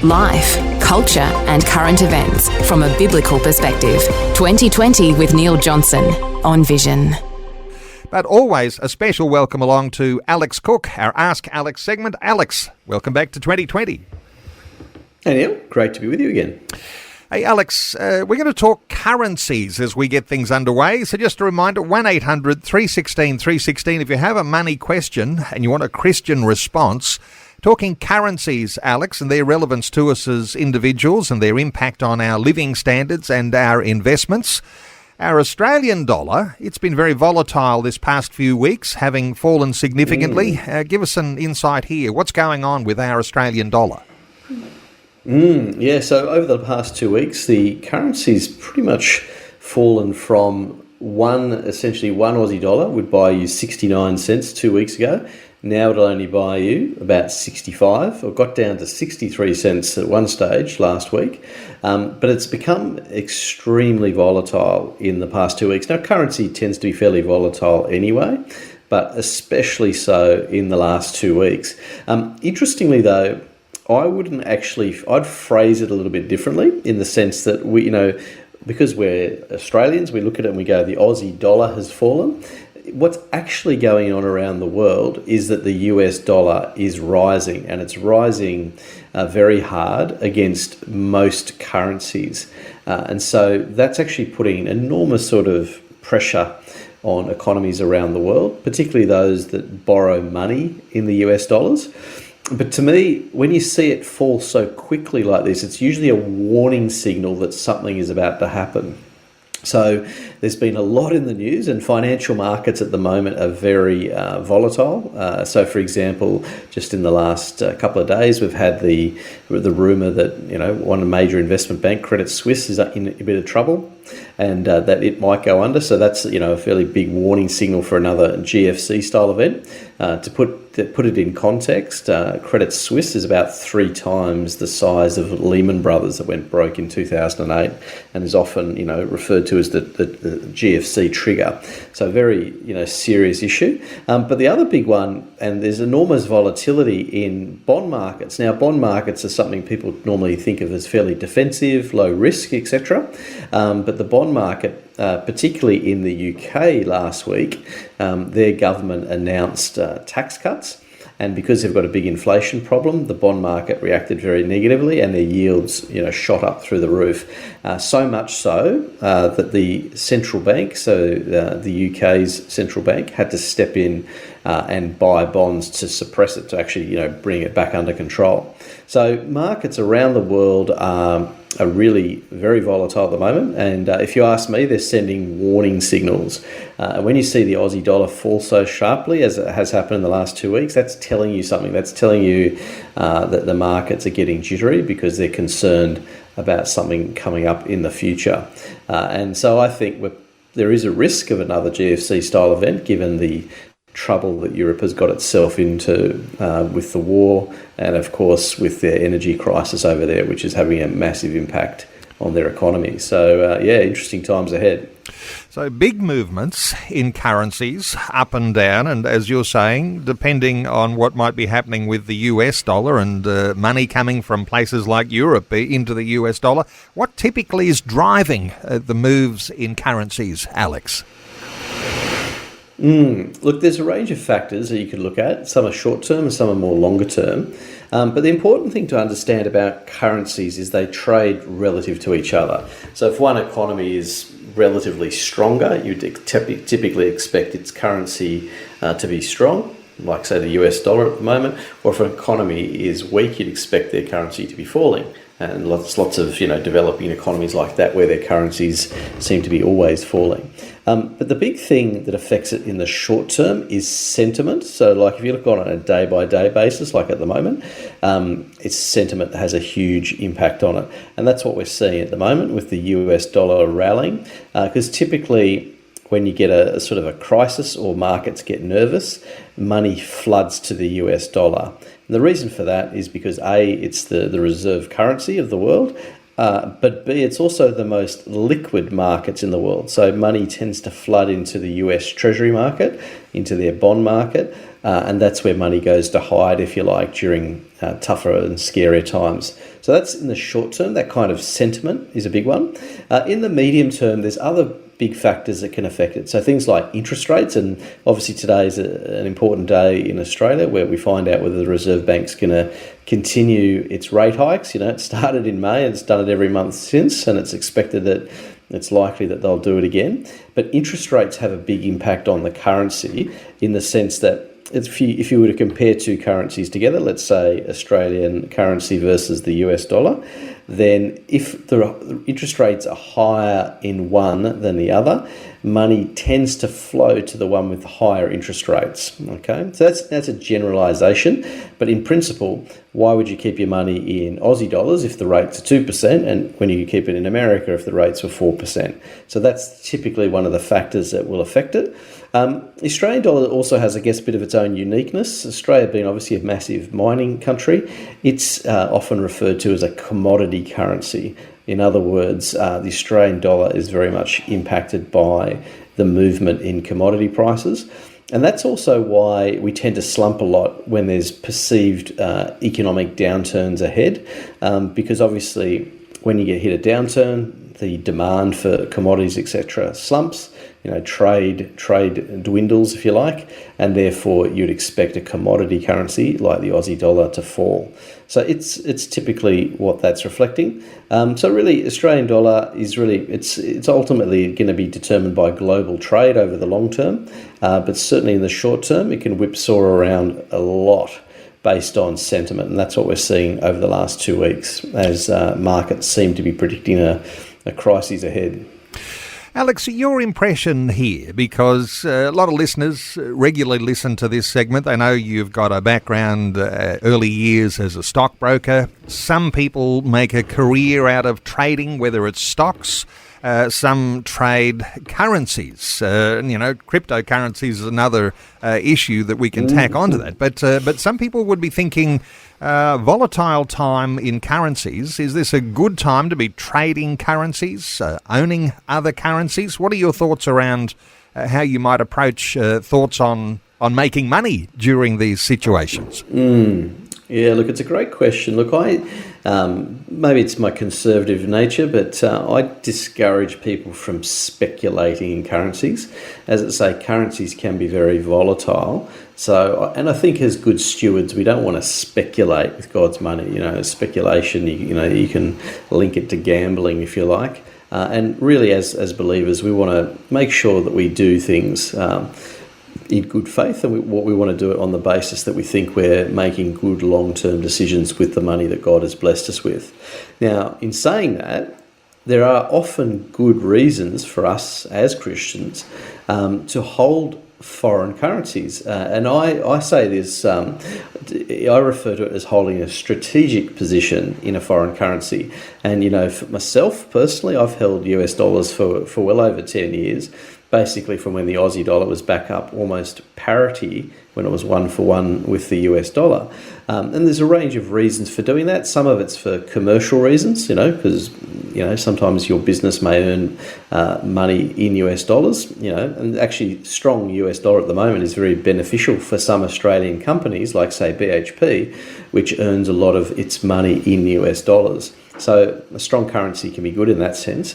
Life, culture and current events from a biblical perspective. 2020 with Neil Johnson on Vision. But always a special welcome along to Alex Cook, our Ask Alex segment. Alex, welcome back to 2020. Hey Neil, great to be with you again. Hey Alex, we're going to talk currencies as we get things underway. So just a reminder, 1-800-316-316 if you have a money question and you want a Christian response. Talking currencies, Alex, and their relevance to us as individuals and their impact on our living standards and our investments. Our Australian dollar, it's been very volatile this past few weeks, having fallen significantly. Give us an insight here. What's going on with our Australian dollar? So over the past 2 weeks, the currency's pretty much fallen from essentially one Aussie dollar would buy you 69 cents 2 weeks ago. Now it'll only buy you about 65, or got down to 63 cents at one stage last week. But it's become extremely volatile in the past 2 weeks. Now, currency tends to be fairly volatile anyway, but especially so in the last 2 weeks. Interestingly, though, I'd phrase it a little bit differently in the sense that because we're Australians, we look at it and we go, the Aussie dollar has fallen. What's actually going on around the world is that the US dollar is rising, and it's rising very hard against most currencies. And so that's actually putting enormous sort of pressure on economies around the world, particularly those that borrow money in the US dollars. But to me, when you see it fall so quickly like this, it's usually a warning signal that something is about to happen. So there's been a lot in the news, and financial markets at the moment are very volatile. So, for example, just in the last couple of days, we've had the rumour that one major investment bank, Credit Suisse, is in a bit of trouble, and that it might go under. So that's a fairly big warning signal for another GFC style event. To put it in context, Credit Suisse is about 3 times the size of Lehman Brothers that went broke in 2008, and is often referred to as the GFC trigger. So very serious issue. But the other big one, and there's enormous volatility in bond markets. Now, bond markets are something people normally think of as fairly defensive, low risk, etc. But the bond market, particularly in the UK last week, their government announced tax cuts. And because they've got a big inflation problem, the bond market reacted very negatively, and their yields, shot up through the roof. So much so that the central bank, the UK's central bank, had to step in and buy bonds to suppress it, to actually, bring it back under control. So markets around the world are really very volatile at the moment, and if you ask me, they're sending warning signals. When you see the Aussie dollar fall so sharply as it has happened in the last 2 weeks, that's telling you something. That's telling you that the markets are getting jittery because they're concerned about something coming up in the future. And so I think there is a risk of another GFC style event, given the trouble that Europe has got itself into with the war, and of course with their energy crisis over there, which is having a massive impact on their economy. So interesting times ahead. So big movements in currencies up and down, and as you're saying, depending on what might be happening with the US dollar and money coming from places like Europe into the US dollar. What typically is driving the moves in currencies, Alex? Look, there's a range of factors that you could look at. Some are short-term and some are more longer-term. But the important thing to understand about currencies is they trade relative to each other. So if one economy is relatively stronger, you'd typically expect its currency to be strong, like, say, the US dollar at the moment. Or if an economy is weak, you'd expect their currency to be falling. And lots of developing economies like that, where their currencies seem to be always falling. But the big thing that affects it in the short term is sentiment. So, like, if you look on a day-by-day basis, like at the moment, it's sentiment that has a huge impact on it. And that's what we're seeing at the moment with the US dollar rallying. Because typically, when you get a sort of a crisis or markets get nervous, money floods to the US dollar. And the reason for that is because A, it's the reserve currency of the world. but B, it's also the most liquid markets in the world. So money tends to flood into the US Treasury market, into their bond market, and that's where money goes to hide, if you like, during tougher and scarier times. So that's in the short term. That kind of sentiment is a big one. In the medium term, there's other big factors that can affect it. So things like interest rates, and obviously today is an important day in Australia where we find out whether the Reserve Bank's going to continue its rate hikes. It started in May and it's done it every month since, and it's expected that it's likely that they'll do it again. But interest rates have a big impact on the currency in the sense that if you were to compare two currencies together, let's say Australian currency versus the US dollar, then if the interest rates are higher in one than the other, money tends to flow to the one with the higher interest rates. Okay, so that's a generalisation, but in principle, why would you keep your money in Aussie dollars if the rates are 2%, and when you keep it in America if the rates were 4%? So that's typically one of the factors that will affect it. The Australian dollar also has, I guess, a bit of its own uniqueness. Australia being obviously a massive mining country, it's often referred to as a commodity currency. In other words, the Australian dollar is very much impacted by the movement in commodity prices. And that's also why we tend to slump a lot when there's perceived economic downturns ahead, because obviously when you get hit a downturn, the demand for commodities, etc., slumps. Trade dwindles, if you like, and therefore you'd expect a commodity currency like the Aussie dollar to fall. So it's typically what that's reflecting. So really, Australian dollar is it's ultimately going to be determined by global trade over the long term, but certainly in the short term, it can whipsaw around a lot based on sentiment, and that's what we're seeing over the last 2 weeks as markets seem to be predicting a crisis ahead. Alex, your impression here, because a lot of listeners regularly listen to this segment. They know you've got a background, early years as a stockbroker. Some people make a career out of trading, whether it's stocks. Some trade currencies. Cryptocurrencies is another issue that we can tack onto that. But some people would be thinking, volatile time in currencies. Is this a good time to be trading currencies, owning other currencies? What are your thoughts around how you might approach thoughts on making money during these situations? Yeah, look, it's a great question. Look, maybe it's my conservative nature, but I discourage people from speculating in currencies. As I say, currencies can be very volatile. So, and I think as good stewards, we don't want to speculate with God's money. Speculation, you can link it to gambling if you like. And really, as believers, we want to make sure that we do things in good faith, and we want to do it on the basis that we think we're making good long-term decisions with the money that God has blessed us with. Now, in saying that, there are often good reasons for us as Christians to hold foreign currencies. And I say this, I refer to it as holding a strategic position in a foreign currency. And, for myself personally, I've held US dollars for well over 10 years. Basically from when the Aussie dollar was back up almost parity when it was 1-for-1 with the US dollar. And there's a range of reasons for doing that. Some of it's for commercial reasons, because, sometimes your business may earn money in US dollars, and actually strong US dollar at the moment is very beneficial for some Australian companies like, say, BHP, which earns a lot of its money in US dollars. So a strong currency can be good in that sense.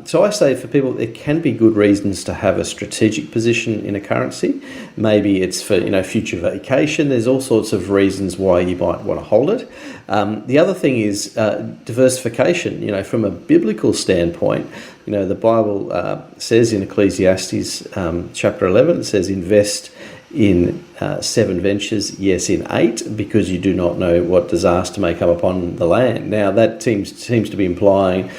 So I say for people, there can be good reasons to have a strategic position in a currency. Maybe it's for future vacation. There's all sorts of reasons why you might want to hold it. The other thing is diversification. From a biblical standpoint, the Bible says in Ecclesiastes chapter 11, it says invest in 7 ventures, yes, in 8, because you do not know what disaster may come upon the land. Now, that seems to be implying,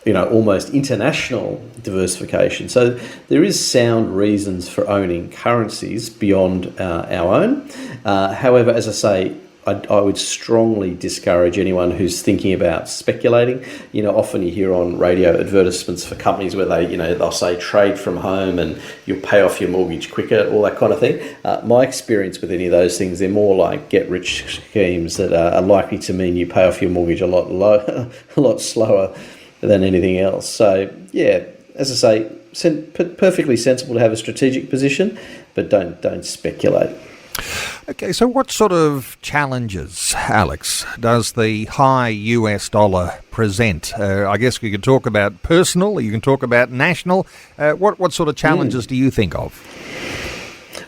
almost international diversification. So there is sound reasons for owning currencies beyond our own. However, as I say, I would strongly discourage anyone who's thinking about speculating. Often you hear on radio advertisements for companies where they'll say trade from home and you'll pay off your mortgage quicker, all that kind of thing. My experience with any of those things, they're more like get-rich schemes that are likely to mean you pay off your mortgage a lot slower than anything else. So, yeah, as I say, perfectly sensible to have a strategic position, but don't speculate. Okay, so what sort of challenges, Alex, does the high US dollar present? I guess you can talk about personal, you can talk about national. What sort of challenges do you think of?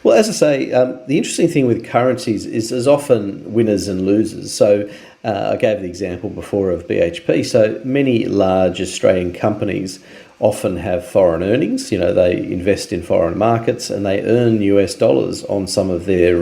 Well, as I say, the interesting thing with currencies is there's often winners and losers. So I gave the example before of BHP. So many large Australian companies often have foreign earnings. They invest in foreign markets and they earn US dollars on some of their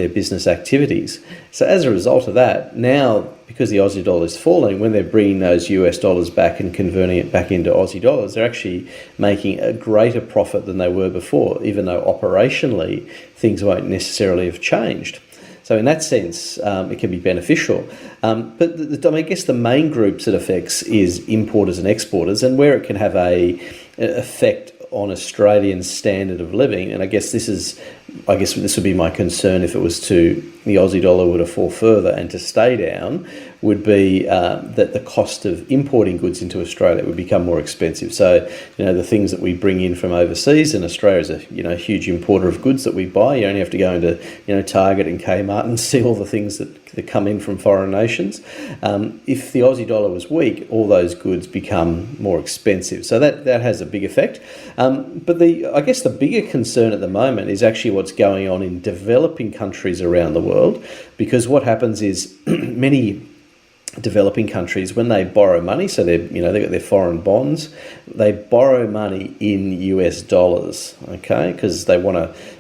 business activities. So as a result of that, now because the Aussie dollar is falling, when they're bringing those US dollars back and converting it back into Aussie dollars, they're actually making a greater profit than they were before, even though operationally things won't necessarily have changed. So in that sense, it can be beneficial. But I guess the main groups it affects is importers and exporters, and where it can have a effect on Australian standard of living. And I guess this would be my concern if it was the Aussie dollar were to fall further and to stay down, would be that the cost of importing goods into Australia would become more expensive. So, the things that we bring in from overseas, and Australia is a huge importer of goods that we buy. You only have to go into Target and Kmart and see all the things that come in from foreign nations. If the Aussie dollar was weak, all those goods become more expensive. So that has a big effect. But I guess the bigger concern at the moment is actually what's going on in developing countries around the world, because what happens is many developing countries, when they borrow money, so they've got their foreign bonds, they borrow money in US dollars, okay, because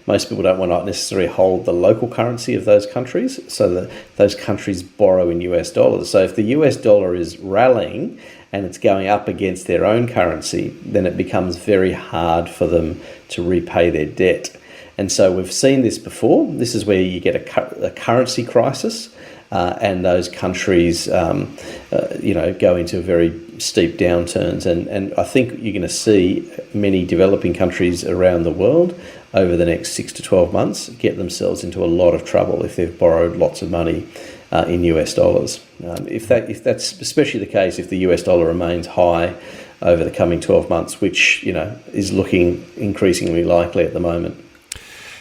most people don't want to necessarily hold the local currency of those countries, so that those countries borrow in US dollars. So if the US dollar is rallying and it's going up against their own currency, then it becomes very hard for them to repay their debt. And so we've seen this before. This is where you get a currency crisis, and those countries, go into very steep downturns. And I think you're going to see many developing countries around the world over the next 6 to 12 months get themselves into a lot of trouble if they've borrowed lots of money in US dollars. If that's especially the case if the US dollar remains high over the coming 12 months, which is looking increasingly likely at the moment.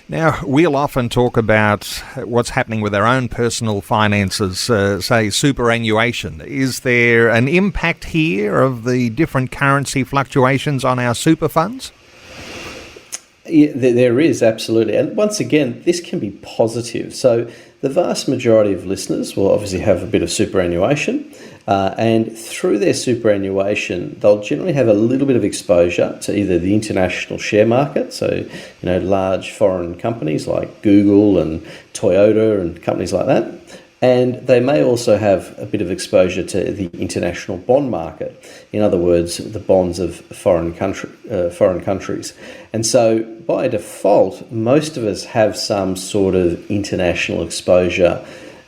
Now, we'll often talk about what's happening with our own personal finances, say superannuation. Is there an impact here of the different currency fluctuations on our super funds? Yeah, there is, absolutely. And once again, this can be positive. So the vast majority of listeners will obviously have a bit of superannuation. And through their superannuation, they'll generally have a little bit of exposure to either the international share market, so large foreign companies like Google and Toyota and companies like that, and they may also have a bit of exposure to the international bond market. In other words, the bonds of foreign countries. And so by default, most of us have some sort of international exposure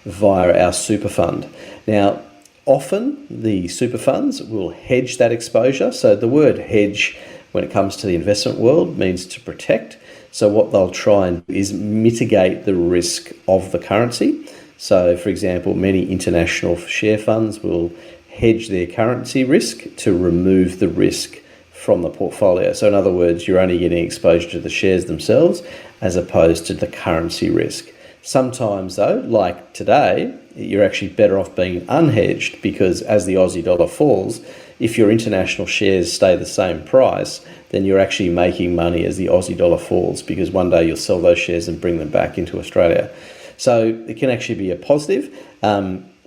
via our super fund. Now, often the super funds will hedge that exposure. So the word hedge, when it comes to the investment world, means to protect. So what they'll try and do is mitigate the risk of the currency. So, for example, many international share funds will hedge their currency risk to remove the risk from the portfolio. So in other words, you're only getting exposure to the shares themselves as opposed to the currency risk. Sometimes though, like today, you're actually better off being unhedged, because as the Aussie dollar falls, if your international shares stay the same price, then you're actually making money as the Aussie dollar falls, because one day you'll sell those shares and bring them back into Australia. So it can actually be a positive.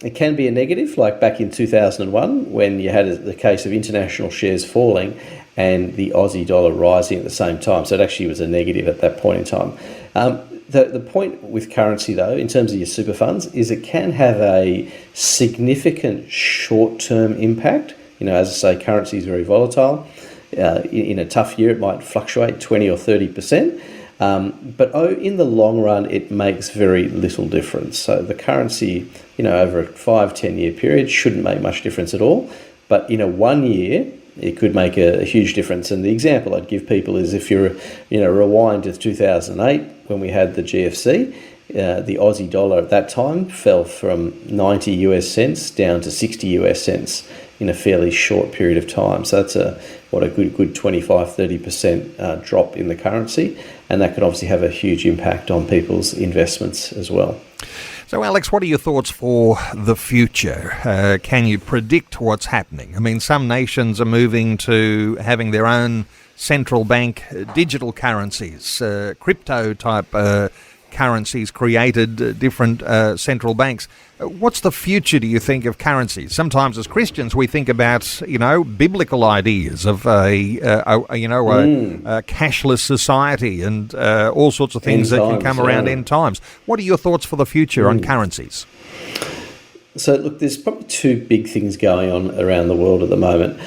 It can be a negative, like back in 2001 when you had the case of international shares falling and the Aussie dollar rising at the same time. So it actually was a negative at that point in time. The point with currency, though, in terms of your super funds, is it can have a significant short-term impact. As I say, currency is very volatile. In a tough year, it might fluctuate 20 or 30%. But in the long run, it makes very little difference. So the currency, over a 5-10 year period shouldn't make much difference at all. But in a 1 year, it could make a huge difference. And the example I'd give people is if you're, rewind to 2008 when we had the GFC, the Aussie dollar at that time fell from 90 US cents down to 60 US cents in a fairly short period of time. So that's a good 25-30% drop in the currency. And that could obviously have a huge impact on people's investments as well. So, Alex, what are your thoughts for the future? Can you predict what's happening? I mean, some nations are moving to having their own central bank digital currencies, crypto-type currencies created, different central banks. What's the future, do you think, of currencies? Sometimes as Christians we think about, biblical ideas of a cashless society and all sorts of things that can come around end times. What are your thoughts for the future on currencies? So, look, there's probably two big things going on around the world at the moment.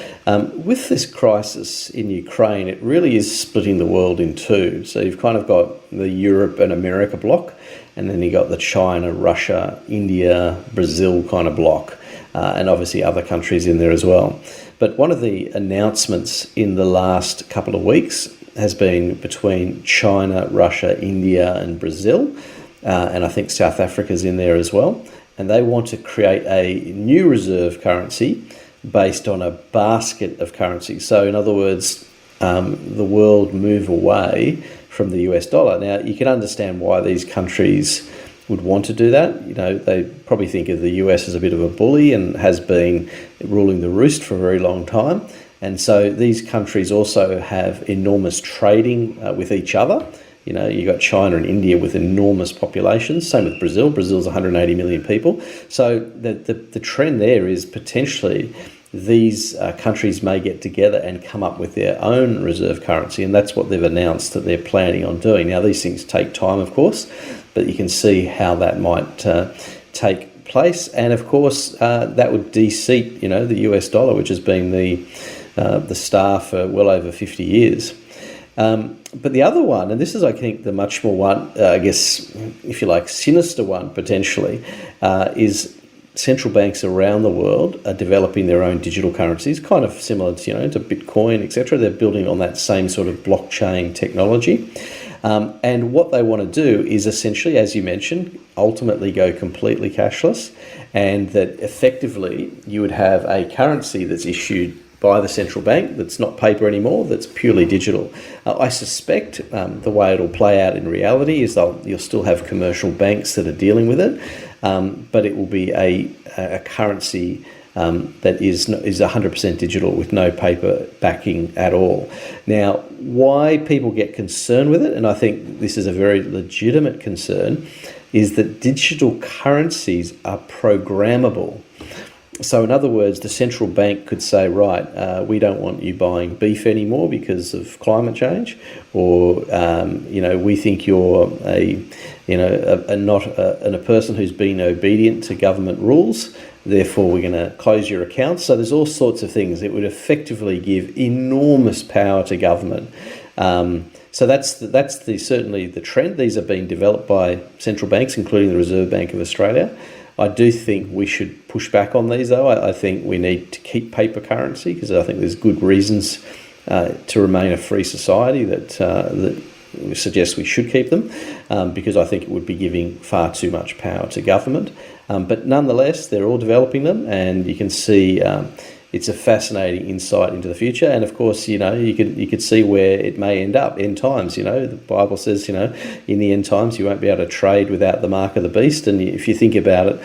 With this crisis in Ukraine, it really is splitting the world in two. So you've kind of got the Europe and America block, and then you've got the China, Russia, India, Brazil kind of block, and obviously other countries in there as well. But one of the announcements in the last couple of weeks has been between China, Russia, India and Brazil, and I think South Africa's in there as well. And they want to create a new reserve currency based on a basket of currencies. So in other words, the world move away from the US dollar. Now, you can understand why these countries would want to do that. They probably think of the US as a bit of a bully and has been ruling the roost for a very long time. And so these countries also have enormous trading with each other. You've got China and India with enormous populations. Same with Brazil. Brazil's 180 million people. So the trend there is potentially these countries may get together and come up with their own reserve currency, and that's what they've announced that they're planning on doing. Now, these things take time, of course, but you can see how that might take place. And, of course, that would de-seat, the US dollar, which has been the star for well over 50 years. But the other one, and this is, I think, the much more one, if you like, sinister one potentially, is central banks around the world are developing their own digital currencies, kind of similar to, to Bitcoin, etc. They're building on that same sort of blockchain technology. And what they want to do is essentially, as you mentioned, ultimately go completely cashless, and that effectively you would have a currency that's issued by the central bank that's not paper anymore, that's purely digital. I suspect the way it'll play out in reality is you'll still have commercial banks that are dealing with it, but it will be a currency that is 100% digital with no paper backing at all. Now, why people get concerned with it, and I think this is a very legitimate concern, is that digital currencies are programmable. So in other words, the central bank could say, right, we don't want you buying beef anymore because of climate change, or we think you're a person who's been obedient to government rules. Therefore, we're going to close your accounts. So there's all sorts of things. It would effectively give enormous power to government. So that's certainly the trend. These are being developed by central banks, including the Reserve Bank of Australia. I do think we should push back on these, though. I think we need to keep paper currency because I think there's good reasons to remain a free society that suggests we should keep them, because I think it would be giving far too much power to government. But nonetheless, they're all developing them, and you can see it's a fascinating insight into the future. And of course, you could see where it may end up. End times, the Bible says, in the end times you won't be able to trade without the mark of the beast. And if you think about it,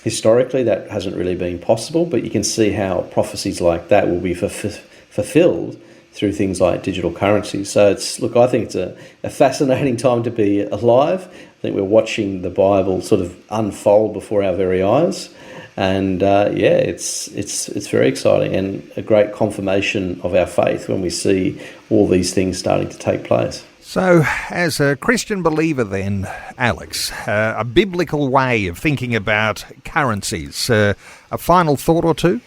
historically that hasn't really been possible. But you can see how prophecies like that will be fulfilled through things like digital currency. So I think it's a fascinating time to be alive. I think we're watching the Bible sort of unfold before our very eyes. And it's very exciting and a great confirmation of our faith when we see all these things starting to take place. So, as a Christian believer then, Alex, a biblical way of thinking about currencies, a final thought or two?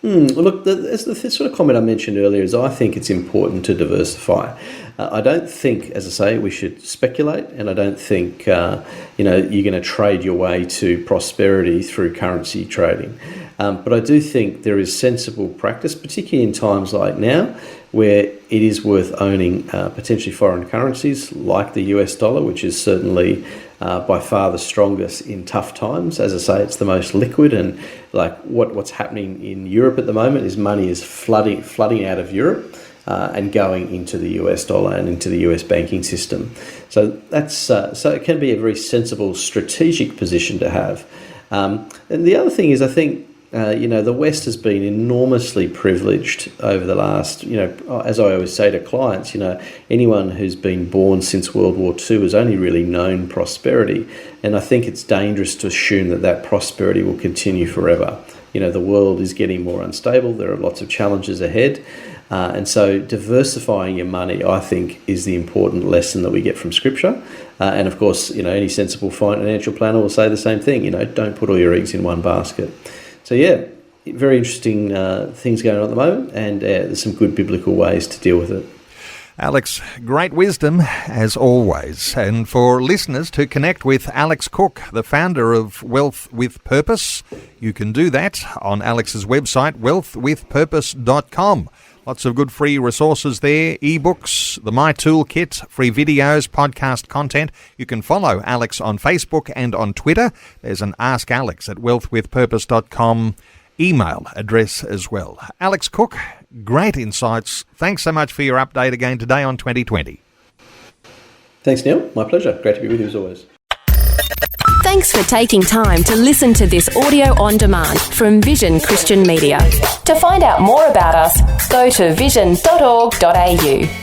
Look, the sort of comment I mentioned earlier is I think it's important to diversify. I don't think, as I say, we should speculate, and I don't think you're going to trade your way to prosperity through currency trading. But I do think there is sensible practice, particularly in times like now, where it is worth owning potentially foreign currencies like the US dollar, which is certainly by far the strongest in tough times. As I say, it's the most liquid, and like what's happening in Europe at the moment is money is flooding out of Europe and going into the US dollar and into the US banking system. So that's so it can be a very sensible strategic position to have. And the other thing is, I think, the West has been enormously privileged over the last, as I always say to clients, anyone who's been born since World War II has only really known prosperity. And I think it's dangerous to assume that prosperity will continue forever. The world is getting more unstable. There are lots of challenges ahead. And so diversifying your money, I think, is the important lesson that we get from Scripture. And of course, any sensible financial planner will say the same thing, don't put all your eggs in one basket. So yeah, very interesting things going on at the moment, and there's some good biblical ways to deal with it. Alex, great wisdom as always. And for listeners to connect with Alex Cook, the founder of Wealth with Purpose, you can do that on Alex's website, wealthwithpurpose.com. Lots of good free resources there, ebooks, the My Toolkit, free videos, podcast content. You can follow Alex on Facebook and on Twitter. There's an Ask Alex at wealthwithpurpose.com email address as well. Alex Cook, great insights. Thanks so much for your update again today on 2020. Thanks, Neil. My pleasure. Great to be with you as always. Thanks for taking time to listen to this audio on demand from Vision Christian Media. To find out more about us, go to vision.org.au.